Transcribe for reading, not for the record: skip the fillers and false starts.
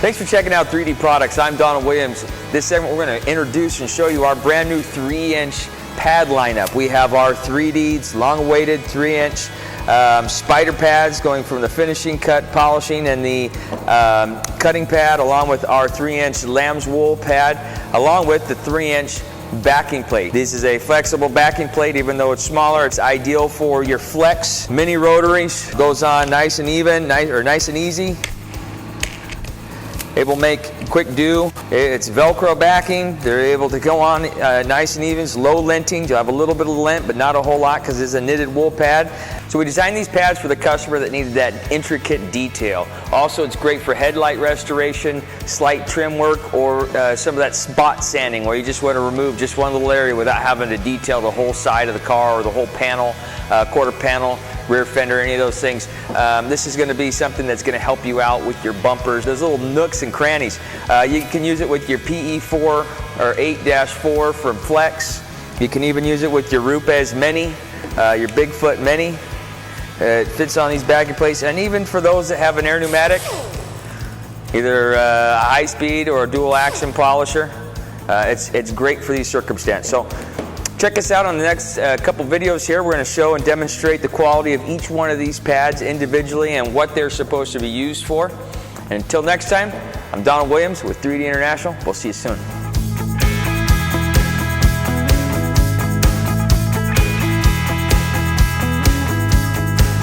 Thanks for checking out 3D Products. I'm Donald Williams. This segment we're going to introduce and show you our brand new 3-inch pad lineup. We have our 3Ds, long-awaited 3-inch spider pads going from the finishing, cut, polishing, and the cutting pad, along with our 3-inch lamb's wool pad, along with the 3-inch backing plate. This is a flexible backing plate. Even though it's smaller, it's ideal for your flex mini rotaries. Goes on nice and even, nice and easy. It will make quick do. It's Velcro backing. They're able to go on nice and even. It's low linting. You'll have a little bit of lint, but not a whole lot because it's a knitted wool pad. So we designed these pads for the customer that needed that intricate detail. Also, it's great for headlight restoration, slight trim work, or some of that spot sanding where you just want to remove just one little area without having to detail the whole side of the car or the whole panel, quarter panel, rear fender, any of those things. This is going to be something that's going to help you out with your bumpers, those little nooks and crannies. You can use it with your PE4 or 8-4 from Flex. You can even use it with your Rupes Mini, your Bigfoot Mini. It fits on these backing plates, and even for those that have an air pneumatic, either a high speed or a dual action polisher, it's great for these circumstances. So check us out on the next couple videos here. We're going to show and demonstrate the quality of each one of these pads individually and what they're supposed to be used for. And until next time, I'm Donald Williams with 3D International. We'll see you soon.